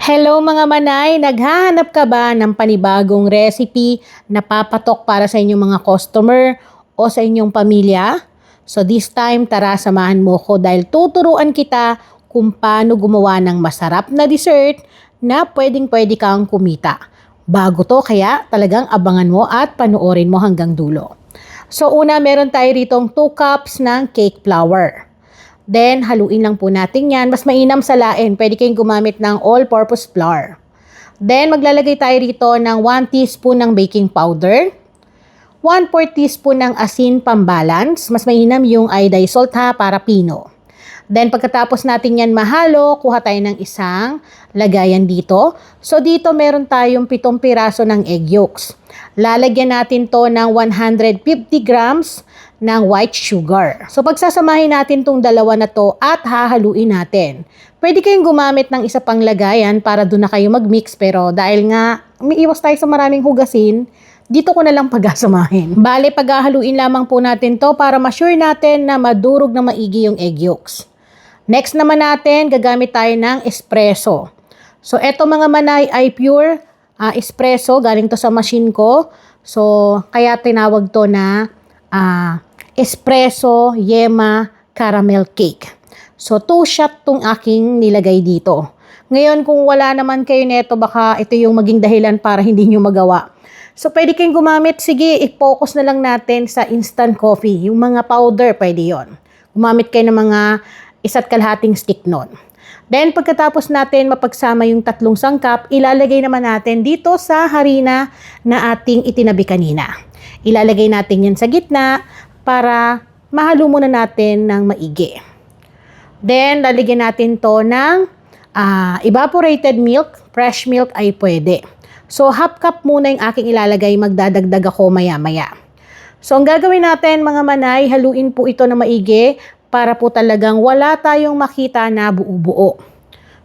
Hello mga manay, naghahanap ka ba ng panibagong recipe na papatok para sa inyong mga customer o sa inyong pamilya? So this time, tara samahan mo ko dahil tuturuan kita kung paano gumawa ng masarap na dessert na pwedeng-pwede kang kumita. Bago to, kaya talagang abangan mo at panoorin mo hanggang dulo. So una, meron tayo ritong 2 cups ng cake flour. Then, haluin lang po natin yan. Mas mainam sa lain. Pwede kayong gumamit ng all-purpose flour. Then, maglalagay tayo rito ng 1 teaspoon ng baking powder. 1/4 teaspoon ng asin pambalance. Mas mainam yung iodized salt ha, para pino. Then, pagkatapos natin yan mahalo, kuha tayo ng isang lagayan dito. So, dito meron tayong 7 piraso ng egg yolks. Lalagyan natin to ng 150 grams ng white sugar. So, pagsasamahin natin tong dalawa na to at hahaluin natin. Pwede kayong gumamit ng isa pang lagayan para doon na kayo mag-mix. Pero dahil nga umiiwas tayo sa maraming hugasin, dito ko na lang pagsasamahin. Bale, paghahaluin lamang po natin to para ma-sure natin na madurog na maigi yung egg yolks. Next naman natin, gagamit tayo ng espresso. So, eto mga manay ay pure espresso. Galing to sa machine ko. So, kaya tinawag to na espresso yema caramel cake. So, 2 shot tong aking nilagay dito. Ngayon, kung wala naman kayo neto, baka ito yung maging dahilan para hindi nyo magawa. So, pwede kayong gumamit. Sige, i-focus na lang natin sa instant coffee. Yung mga powder, pwede yon. Gumamit kayo ng mga 1.5 stick nun. Then, pagkatapos natin mapagsama yung 3 sangkap, ilalagay naman natin dito sa harina na ating itinabi kanina. Ilalagay natin yan sa gitna para mahalo muna natin ng maigi. Then, lalagyan natin to ng evaporated milk. Fresh milk ay pwede. So, 1/2 cup muna yung aking ilalagay. Magdadagdag ako maya-maya. So, ang gagawin natin mga manay, haluin po ito na maigi para po talagang wala tayong makita na buo-buo.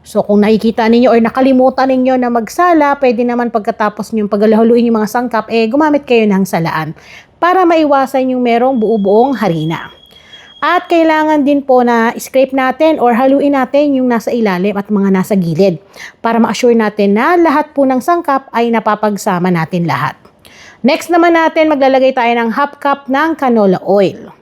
So, kung nakikita ninyo or nakalimutan ninyo na magsala, pwede naman pagkatapos nyo paghaluin yung mga sangkap, gumamit kayo ng salaan para maiwasan yung merong buo-buong harina. At kailangan din po na scrape natin or haluin natin yung nasa ilalim at mga nasa gilid para ma-assure natin na lahat po ng sangkap ay napapagsama natin lahat. Next naman natin, maglalagay tayo ng 1/2 cup ng canola oil.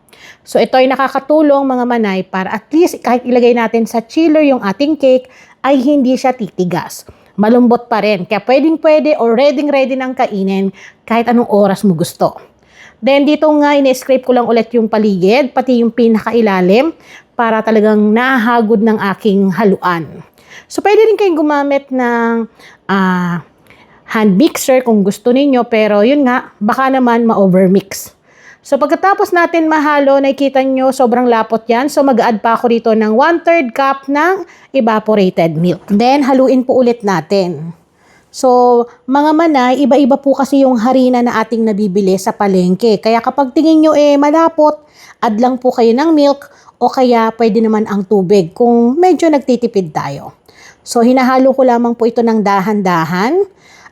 So, ito ay nakakatulong mga manay para at least kahit ilagay natin sa chiller yung ating cake ay hindi siya titigas. Malumbot pa rin. Kaya pwedeng-pwede or ready-ready ng kainin kahit anong oras mo gusto. Then, dito nga, in-scrape ko lang ulit yung paligid, pati yung pinakailalim para talagang nahagod ng aking haluan. So, pwede rin kayong gumamit ng hand mixer kung gusto ninyo, pero yun nga, baka naman ma-overmix. So, pagkatapos natin mahalo, nakikita nyo, sobrang lapot yan. So, mag-add pa ako rito ng 1/3 cup ng evaporated milk. Then, haluin po ulit natin. So, mga manay, iba-iba po kasi yung harina na ating nabibili sa palengke. Kaya kapag tingin nyo malapot, add lang po kayo ng milk o kaya pwede naman ang tubig kung medyo nagtitipid tayo. So, hinahalo ko lamang po ito ng dahan-dahan.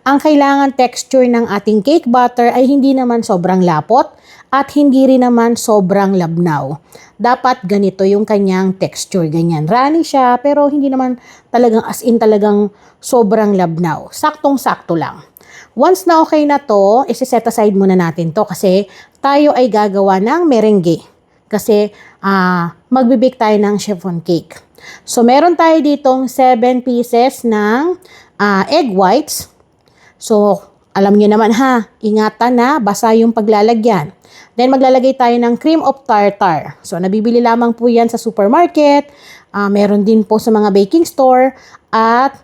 Ang kailangan texture ng ating cake batter ay hindi naman sobrang lapot at hindi rin naman sobrang labnaw. Dapat ganito yung kanyang texture, ganyan. Runny siya, pero hindi naman talagang as in talagang sobrang labnaw. Saktong-sakto lang. Once na okay na to, isi-set aside muna natin to kasi tayo ay gagawa ng merengue. Kasi magbibake tayo ng chiffon cake. So, meron tayo ditong 7 pieces ng egg whites. So, alam nyo naman ha, ingatan na, basa yung paglalagyan. Then, maglalagay tayo ng cream of tartar. So, nabibili lamang po yan sa supermarket. Meron din po sa mga baking store. At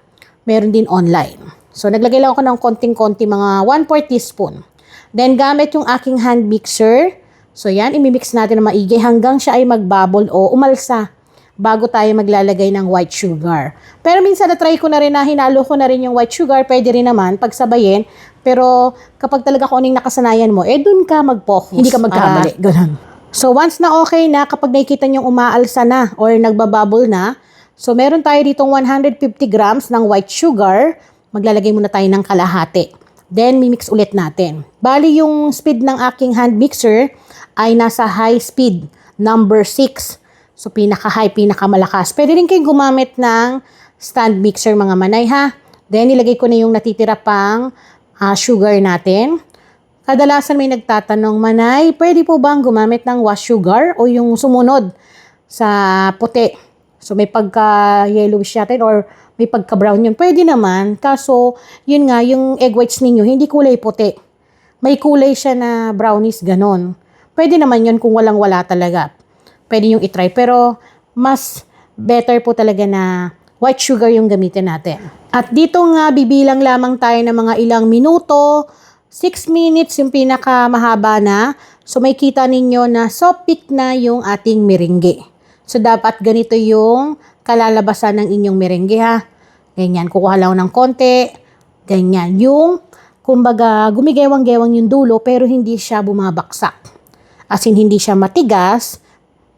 meron din online. So, naglagay lang ako ng konting-konti, mga 1/4 teaspoon. Then, gamit yung aking hand mixer. So, yan, imimix natin na maigi hanggang siya ay magbubble o umalsa bago tayo maglalagay ng white sugar. Pero minsan na-try ko na rin na hinalo ko na rin yung white sugar. Pwede rin naman pagsabayin. Pero kapag talaga kung anong nakasanayan mo, dun ka mag-focus. Hindi ka magkamali. Ganun. So, once na okay na, kapag nakikita nyong umaalsa na or nagbabubble na, so meron tayo ditong 150 grams ng white sugar. Maglalagay muna tayo ng kalahati. Then, mimix ulit natin. Bali, yung speed ng aking hand mixer ay nasa high speed, number 6. So, pinaka-high, pinaka-malakas. Pwede rin kayong gumamit ng stand mixer mga manay ha. Then, ilagay ko na yung natitira pang sugar natin. Kadalasan may nagtatanong, Manay, pwede po bang gumamit ng wash sugar o yung sumunod sa puti? So, may pagka-yellowish natin or may pagka-brown yun. Pwede naman, kaso yun nga, yung egg whites ninyo, hindi kulay puti. May kulay siya na brownish, ganon. Pwede naman yun kung walang-wala talaga. Pwede yung itry. Pero, mas better po talaga na white sugar yung gamitin natin. At dito nga, bibilang lamang tayo ng mga ilang minuto. 6 minutes yung pinakamahaba na. So, may kita ninyo na soft peak na yung ating merengue. So, dapat ganito yung kalalabasan ng inyong merengue, ha. Ganyan, kukuha lang ng konti. Ganyan, yung, kumbaga, gumigewang-gewang yung dulo, pero hindi siya bumabaksak. As in, hindi siya matigas,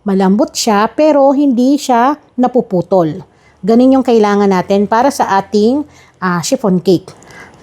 malambot siya, pero hindi siya napuputol. Ganun yung kailangan natin para sa ating chiffon cake.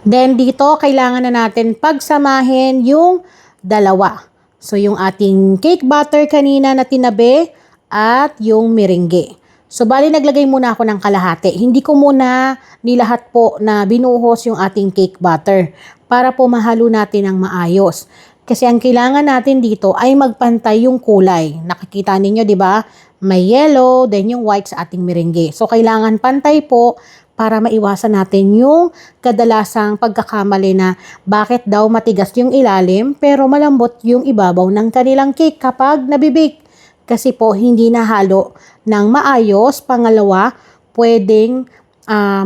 Then, dito, kailangan na natin pagsamahin yung dalawa. So, yung ating cake batter kanina na tinabi at yung merengue. So, bali naglagay muna ako ng kalahati. Hindi ko muna nilahat po na binuhos yung ating cake batter para po mahalo natin ng maayos. Kasi ang kailangan natin dito ay magpantay yung kulay. Nakikita ninyo, di ba? May yellow, then yung white sa ating merengue. So, kailangan pantay po para maiwasan natin yung kadalasang pagkakamali na bakit daw matigas yung ilalim pero malambot yung ibabaw ng kanilang cake kapag nabibake. Kasi po hindi nahalo ng maayos. Pangalawa, pwedeng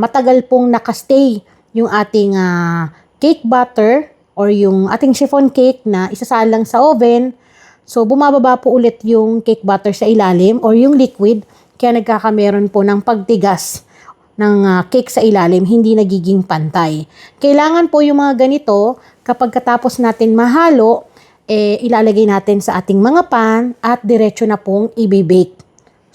matagal pong nakastay yung ating cake batter or yung ating chiffon cake na isasalang sa oven. So bumababa po ulit yung cake batter sa ilalim or yung liquid kaya nagkakameron po ng pagtigas ng cake sa ilalim, hindi nagiging pantay. Kailangan po yung mga ganito, kapag katapos natin mahalo, ilalagay natin sa ating mga pan at diretso na pong i-bake.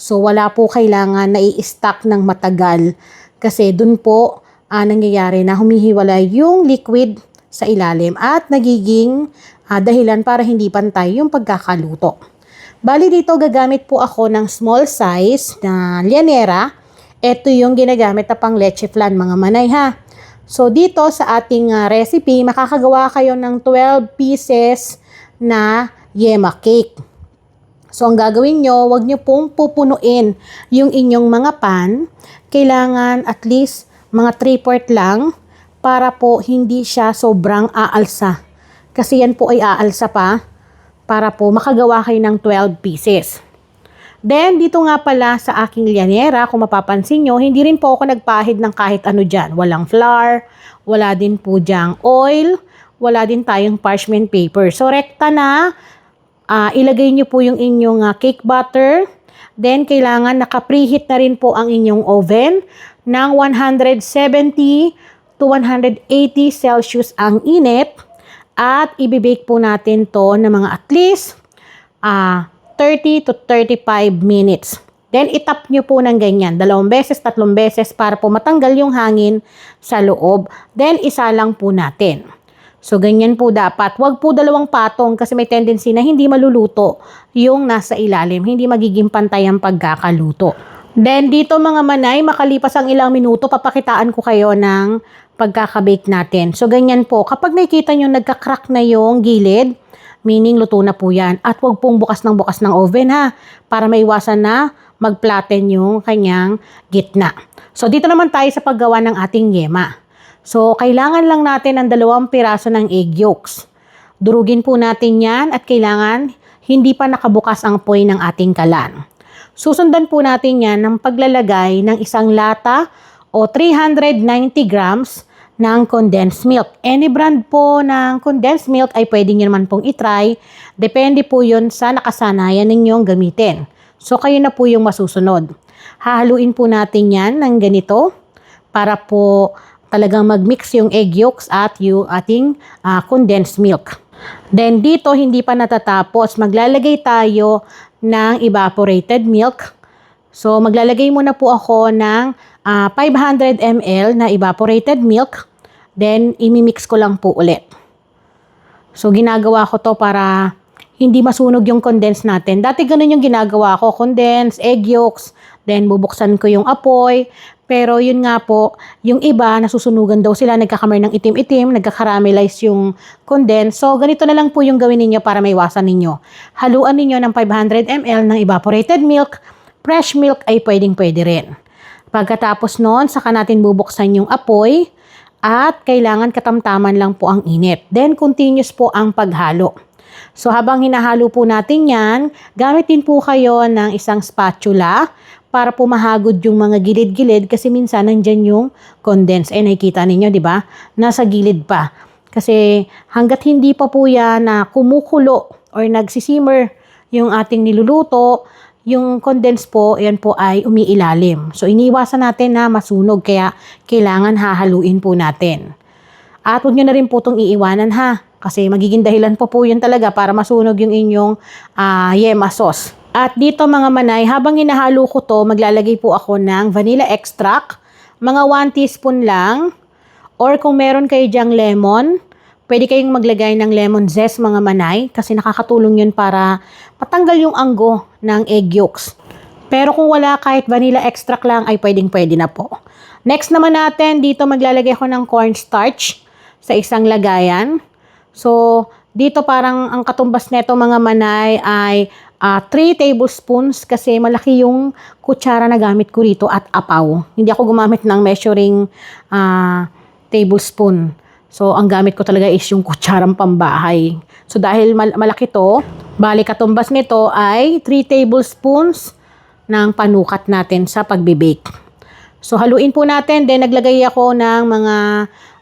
So, wala po kailangan na i-stack ng matagal kasi dun po nangyayari na humihiwalay yung liquid sa ilalim at nagiging dahilan para hindi pantay yung pagkakaluto. Bali dito, gagamit po ako ng small size na llanera. Ito yung ginagamit na pang leche flan, mga manay, ha. So, dito sa ating recipe, makakagawa kayo ng 12 pieces na yema cake. So, ang gagawin nyo, wag nyo pong pupunuin yung inyong mga pan. Kailangan at least mga 3/4 lang para po hindi siya sobrang aalsa. Kasi yan po ay aalsa pa para po makagawa kayo ng 12 pieces. Then, dito nga pala sa aking llanera, kung mapapansin nyo, hindi rin po ako nagpahid ng kahit ano dyan. Walang flour, wala din po dyang oil, wala din tayong parchment paper. So, rekta na, ilagay nyo po yung inyong cake batter. Then, kailangan naka-preheat na rin po ang inyong oven ng 170 to 180 Celsius ang init. At ibibake po natin to ng mga at least 30 to 35 minutes. Then, itap nyo po ng ganyan. 2 beses, 3 beses para po matanggal yung hangin sa loob. Then, isa lang po natin. So, ganyan po dapat. Huwag po 2 patong kasi may tendency na hindi maluluto yung nasa ilalim. Hindi magiging pantay ang pagkakaluto. Then, dito mga manay, makalipas ang ilang minuto, papakitaan ko kayo ng pagkakabake natin. So, ganyan po. Kapag nakikita nyo nagka-crack na yung gilid, meaning luto na po yan. At huwag pong bukas ng oven, ha, para maiwasan na mag-flatten yung kanyang gitna. So, dito naman tayo sa paggawa ng ating yema. So, kailangan lang natin ng 2 piraso ng egg yolks. Durugin po natin yan at kailangan hindi pa nakabukas ang apoy ng ating kalan. Susundan po natin yan ng paglalagay ng isang lata o 390 grams ng condensed milk. Any brand po ng condensed milk ay pwede nyo naman pong itry. Depende po yun sa nakasanayan ninyong gamitin. So, kayo na po yung masusunod. Hahaluin po natin yan ng ganito para po talagang mag-mix yung egg yolks at yung ating condensed milk. Then, dito hindi pa natatapos. Maglalagay tayo ng evaporated milk. So, maglalagay muna po ako ng 500 ml na evaporated milk. Then, imimix ko lang po ulit. So, ginagawa ko to para hindi masunog yung condense natin. Dati ganun yung ginagawa ko. Condense, egg yolks, Then bubuksan ko yung apoy. Pero yun nga po, yung iba nasusunugan daw sila, nagkakamay ng itim-itim, nagka-caramelize yung condense. So ganito na lang po yung gawin ninyo para maiwasan ninyo. Haluan ninyo ng 500 ml ng evaporated milk. Fresh milk ay pwedeng-pwede rin. Pagkatapos noon, saka natin bubuksan yung apoy at kailangan katamtaman lang po ang init. Then continuous po ang paghalo. So habang hinahalo po natin yan, gamit din po kayo ng isang spatula para po mahagod yung mga gilid-gilid kasi minsan nandyan yung condense. Nakikita ninyo, di ba? Nasa gilid pa. Kasi hanggat hindi pa po yan na kumukulo or nagsisimmer yung ating niluluto, yung condense po, yan po ay umiilalim. So iniwasan natin na masunog kaya kailangan hahaluin po natin. At huwag nyo na rin po itong iiwanan ha. Kasi magiging dahilan po yun talaga para masunog yung inyong yema sauce. At dito mga manay, habang hinahalo ko to, maglalagay po ako ng vanilla extract. Mga 1 teaspoon lang. Or kung meron kayo dyang lemon, pwede kayong maglagay ng lemon zest mga manay. Kasi nakakatulong yun para patanggal yung anggo ng egg yolks. Pero kung wala kahit vanilla extract lang, ay pwedeng-pwede na po. Next naman natin, dito maglalagay ako ng cornstarch sa isang lagayan. So, dito parang ang katumbas neto mga manay ay 3 tablespoons kasi malaki yung kutsara na gamit ko rito at apaw. Hindi ako gumamit ng measuring tablespoon. So, ang gamit ko talaga is yung kutsarang pambahay. So, dahil malaki to, bali katumbas nito ay 3 tablespoons ng panukat natin sa pagbe-bake. So, haluin po natin. Then, naglagay ako ng mga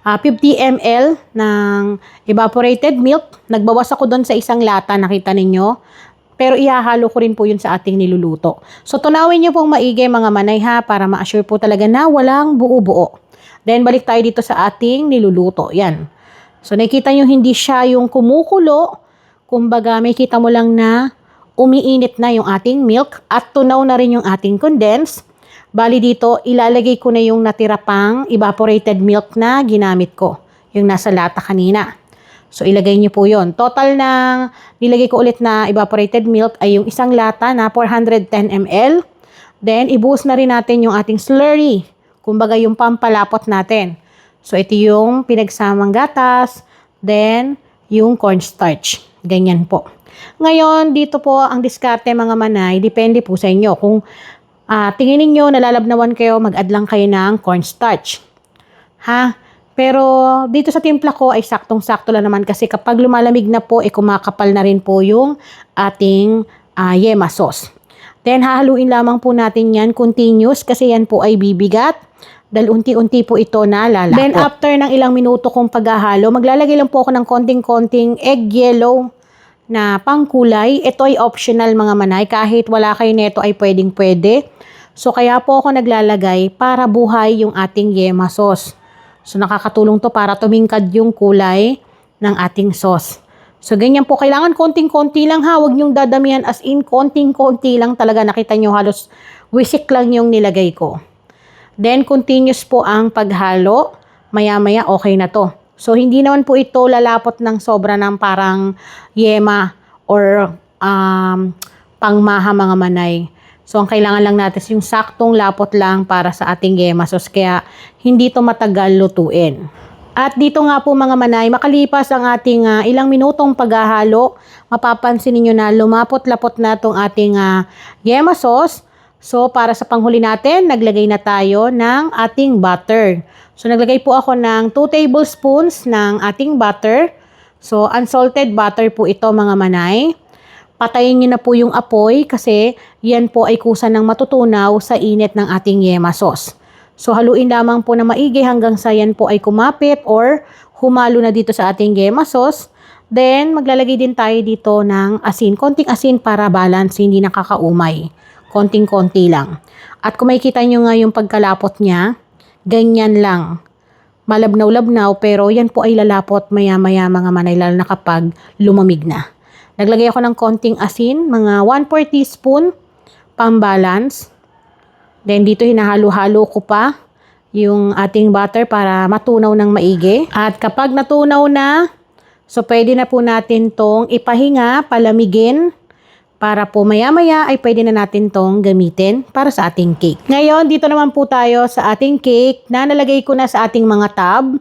50 ml ng evaporated milk. Nagbawas ako doon sa isang lata, nakita ninyo. Pero ihahalo ko rin po yun sa ating niluluto. So, tunawin nyo pong maigi mga manay ha, para ma-assure po talaga na walang buo-buo. Then, balik tayo dito sa ating niluluto. Yan. So, nakikita nyo hindi siya yung kumukulo. Kumbaga, may kita mo lang na umiinit na yung ating milk at tunaw na rin yung ating condense. Bali dito, ilalagay ko na yung natira pang evaporated milk na ginamit ko. Yung nasa lata kanina. So, ilagay niyo po yon. Total na nilagay ko ulit na evaporated milk ay yung isang lata na 410 ml. Then, ibuhos na rin natin yung ating slurry. Kumbaga, yung pampalapot natin. So, ito yung pinagsamang gatas. Then, yung cornstarch. Ganyan po. Ngayon, dito po ang diskarte mga manay. Depende po sa inyo. Kung tingin niyo nalalabnawan kayo, mag-add lang kayo ng cornstarch. Ha? Pero dito sa timpla ko ay saktong-sakto lang naman kasi kapag lumalamig na po, kumakapal na rin po yung ating yema sauce. Then hahaluin lamang po natin yan continuous kasi yan po ay bibigat. Dahil unti-unti po ito na lalapot. Then after ng ilang minuto kong paghahalo, maglalagay lang po ako ng konting-konting egg yellow na pangkulay. Ito ay optional mga manay. Kahit wala kayo neto ay pwedeng-pwede. So kaya po ako naglalagay para buhay yung ating yema sauce. So, nakakatulong to para tumingkad yung kulay ng ating sauce. So, ganyan po. Kailangan konting-konti lang ha. Huwag niyong dadamihan as in konting-konti lang talaga. Nakita niyo halos wisik lang yung nilagay ko. Then, continuous po ang paghalo. Maya-maya okay na to. So, hindi naman po ito lalapot ng sobra ng parang yema or pangmaha mga manay. So, ang kailangan lang natin yung saktong lapot lang para sa ating yema sauce. Kaya, hindi to matagal lutuin. At dito nga po mga manay, makalipas ang ating ilang minutong paghahalo, mapapansin niyo na lumapot-lapot na itong ating yema sauce. So, para sa panghuli natin, naglagay na tayo ng ating butter. So, naglagay po ako ng 2 tablespoons ng ating butter. So, unsalted butter po ito mga manay. Patayin niyo na po yung apoy kasi yan po ay kusa ng matutunaw sa init ng ating yema sauce. So, haluin lamang po na maigi hanggang sa yan po ay kumapit or humalo na dito sa ating yema sauce. Then, maglalagay din tayo dito ng asin. Konting asin para balance, hindi nakakaumay. Konting-konti lang. At kung makikita nyo nga yung pagkalapot niya, ganyan lang. Malabnaw-labnaw pero yan po ay lalapot maya-maya mga manay lalo na kapag lumamig na. Naglagay ako ng konting asin, mga 1/4 teaspoon, pang-balance. Then dito hinahalo-halo ko pa yung ating butter para matunaw ng maigi. At kapag natunaw na, so pwede na po natin tong ipahinga, palamigin para po maya-maya ay pwede na natin tong gamitin para sa ating cake. Ngayon, dito naman po tayo sa ating cake na nalagay ko na sa ating mga tub.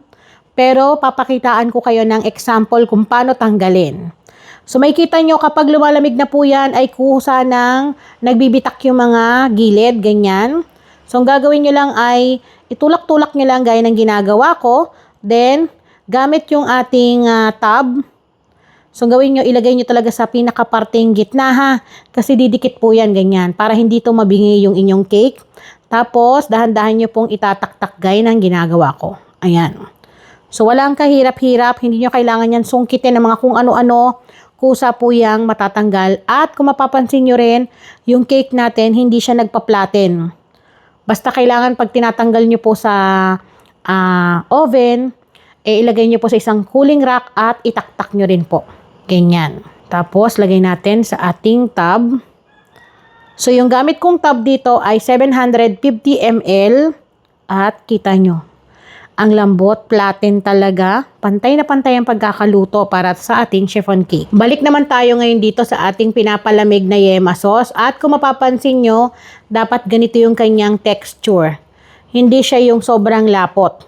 Pero papakitaan ko kayo ng example kung paano tanggalin. So makikita nyo kapag lumalamig na po yan ay kusa ng nagbibitak yung mga gilid, ganyan. So ang gagawin nyo lang ay itulak-tulak nyo lang gaya ng ginagawa ko. Then gamit yung ating tub. So gawin nyo, ilagay nyo talaga sa pinakaparting gitna ha. Kasi didikit po yan ganyan para hindi to mabingi yung inyong cake. Tapos dahan-dahan nyo pong itataktak gaya ng ginagawa ko. Ayan. So walang kahirap-hirap, hindi nyo kailangan yan sungkitin ng mga kung ano-ano. Kusa po yang matatanggal. At kung mapapansin nyo rin, yung cake natin hindi siya nagpa-flatten. Basta kailangan pag tinatanggal nyo po sa oven, ilagay nyo po sa isang cooling rack at itaktak nyo rin po. Ganyan. Tapos, lagay natin sa ating tub. So, yung gamit kong tub dito ay 750 ml. At kita nyo, ang lambot, flatten talaga. Pantay na pantay ang pagkakaluto para sa ating chiffon cake. Balik naman tayo ngayon dito sa ating pinapalamig na yema sauce. At kung mapapansin nyo, dapat ganito yung kanyang texture. Hindi siya yung sobrang lapot.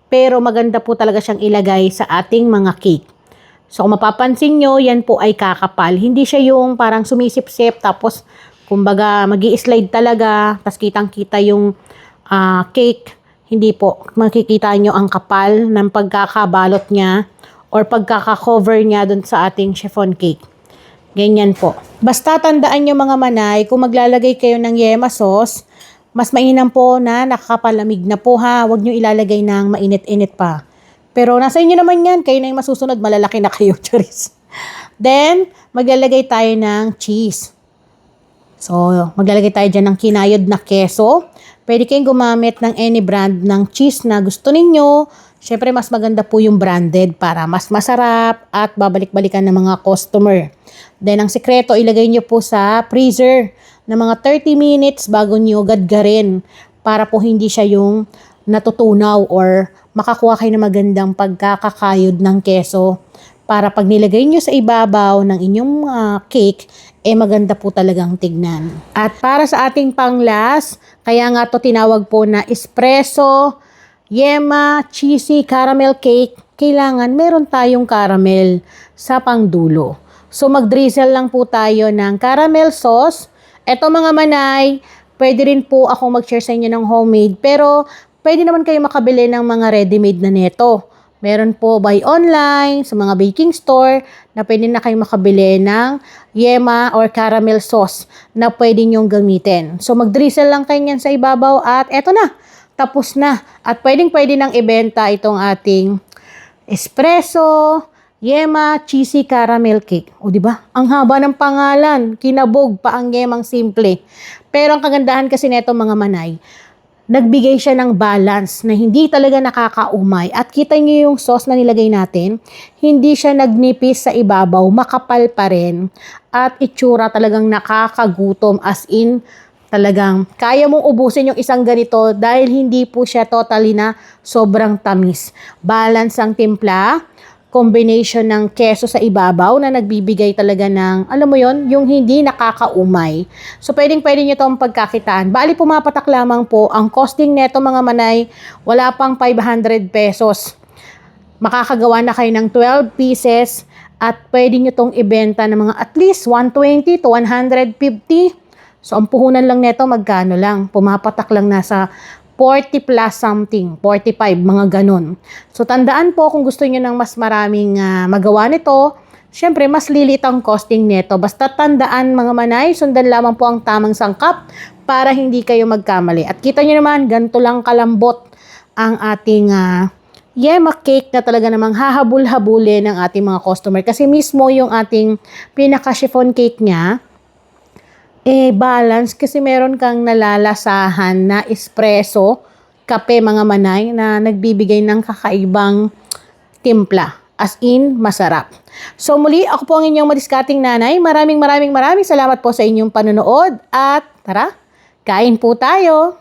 Pero maganda po talaga siyang ilagay sa ating mga cake. So kung mapapansin nyo, yan po ay kakapal. Hindi siya yung parang sumisip-sip tapos kumbaga magi-slide talaga. Tapos kitang-kita yung cake. Hindi po. Makikita nyo ang kapal ng pagkakabalot niya or pagkaka-cover niya dun sa ating chiffon cake. Ganyan po. Basta tandaan nyo mga manay, kung maglalagay kayo ng yema sauce, mas mainam po na nakakapalamig na po ha. Huwag nyo ilalagay ng mainit-init pa. Pero nasa inyo naman yan. Kayo na yung masusunod. Malalaki na kayo. Charis. Then, maglalagay tayo ng cheese. So, maglalagay tayo dyan ng kinayod na keso. Pwede kayong gumamit ng any brand ng cheese na gusto ninyo. Siyempre, mas maganda po yung branded para mas masarap at babalik-balikan ng mga customer. Then, ang sekreto, ilagay nyo po sa freezer na mga 30 minutes bago nyo gadgarin para po hindi siya yung natutunaw or makakuha kayo ng magandang pagkakakayod ng keso para pag nilagay nyo sa ibabaw ng inyong cake, maganda po talagang tignan. At para sa ating panglas, kaya nga to tinawag po na espresso, yema, cheesy, caramel cake, kailangan meron tayong caramel sa pangdulo. So mag-drizzle lang po tayo ng caramel sauce. Eto mga manay, pwede rin po ako mag-share sa inyo ng homemade, pero pwede naman kayo makabili ng mga ready-made na neto. Meron po buy online sa mga baking store na pwede na kayo makabili ng yema or caramel sauce na pwede nyong gamitin. So mag-drizzle lang kayo yan sa ibabaw at eto na, tapos na. At pwedeng-pwede nang ibenta itong ating espresso, yema, cheesy caramel cake. O di ba? Ang haba ng pangalan, kinabog pa ang yemang simple. Pero ang kagandahan kasi neto mga manay, nagbigay siya ng balance na hindi talaga nakakaumay. At kita niyo yung sauce na nilagay natin, hindi siya nagnipis sa ibabaw, makapal pa rin. At itsura talagang nakakagutom as in talagang kaya mong ubusin yung isang ganito dahil hindi po siya totally na sobrang tamis. Balance ang timpla, combination ng keso sa ibabaw na nagbibigay talaga ng, alam mo yon, yung hindi nakakaumay. So, pwedeng-pwede nyo itong pagkakitaan. Bali, pumapatak lamang po. Ang costing neto mga manay, wala pang 500 pesos. Makakagawa na kayo ng 12 pieces at pwede nyo itong ibenta ng mga at least 120 to 150. So, ang puhunan lang neto, magkano lang? Pumapatak lang nasa 40 plus something, 45, mga ganun. So, tandaan po kung gusto niyo ng mas maraming magawa nito, syempre, mas lilit ang costing nito. Basta tandaan mga manay, sundan lamang po ang tamang sangkap para hindi kayo magkamali. At kita niyo naman, ganito lang kalambot ang ating yema cake na talaga namang hahabol-habulin ng ating mga customer. Kasi mismo yung ating pinaka-chiffon cake niya, balance kasi meron kang nalalasahan na espresso, kape mga manay na nagbibigay ng kakaibang timpla. As in, masarap. So muli, ako po ang inyong madiskarting nanay. Maraming salamat po sa inyong panonood at tara, kain po tayo!